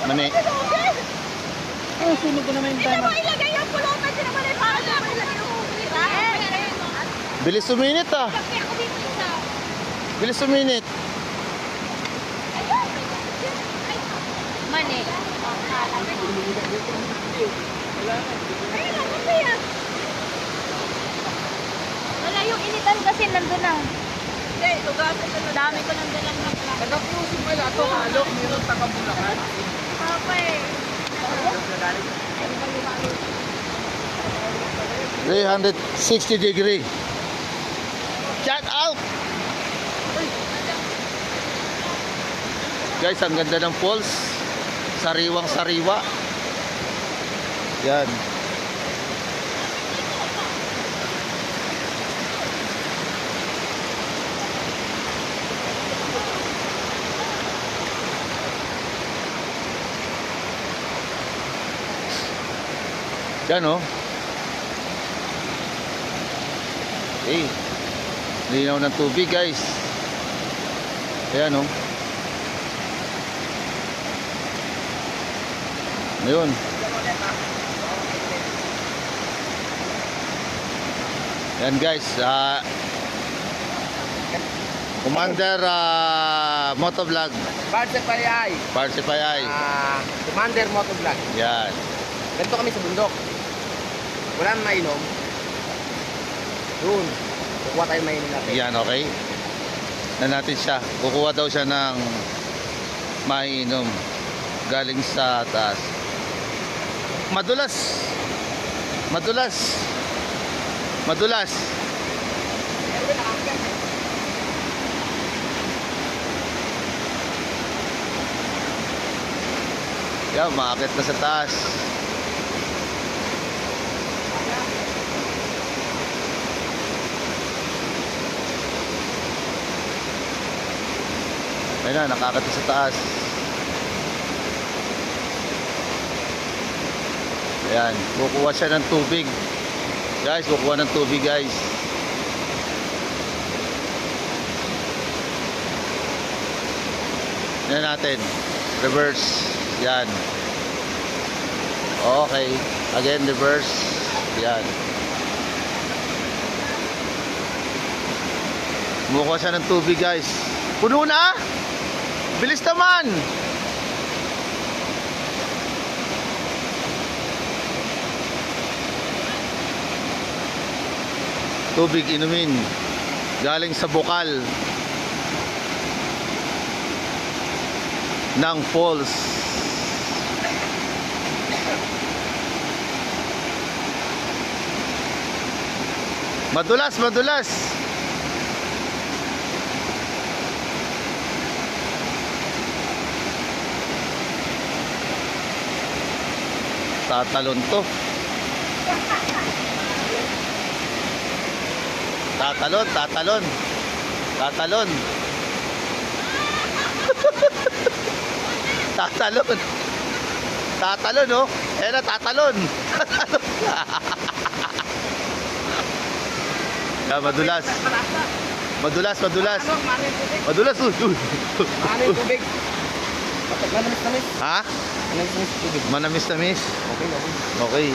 Mani. Oh, sunog ko naman yung Hindi time. mo ilagay yung pulutan din naman eh. Para sa mga ilagay yung Bilis suminit ah. Kasi ako dito isa. Bilis suminit. Mani. Ayun lang, kasi yan. Wala yung initan kasi nandun na. Hindi, tugasan ko na. Dami ko nandun lang na pala. Nagkapusin mo lang ito, halo, mayroon taga-Bulacan. Papa eh. 360 degree. Shout out! Guys, ang ganda ng falls. Sariwang sariwa. Yan. Yan oh. Okay. Linaw ng tubig guys. Ayan oh. Ayun. Yan guys, Commander Motovlog. Barsepayay. Barsepayay. Commander Motovlog. Yan. Ganito kami sa bundok. Wala nang mainom. Doon. Kukuha tayo mainom natin. Yan, okay. Na natin siya. Kukuha daw siya ng maiinom galing sa taas. Madulas. Madulas. Madulas. Yan, maakit na sa taas. Ayun na, nakakit na sa taas. Ayan, kukuha siya ng tubig. Guys, kukuha ng tubig guys. Yan natin. Reverse. Yan. Okay. Again, reverse. Yan. Kumukuha siya ng tubig guys. Puno na! Bilis naman! Tubig inumin galing sa bukal ng falls. Madulas, madulas. Tatalon to. Tatalon, tatalon. Tatalon. Tatalon. Tatalon, oh. Ayan na, tatalon. Tatalon. Yeah, madulas. Madulas, madulas. Madulas, uy. Ano yung tubig? Manamis-namis. Ha? Manamis-namis tubig. Manamis-namis. Okay, okay. Okay.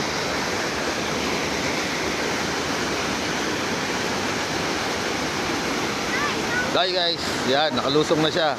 Guys, yan, nakalusong na siya.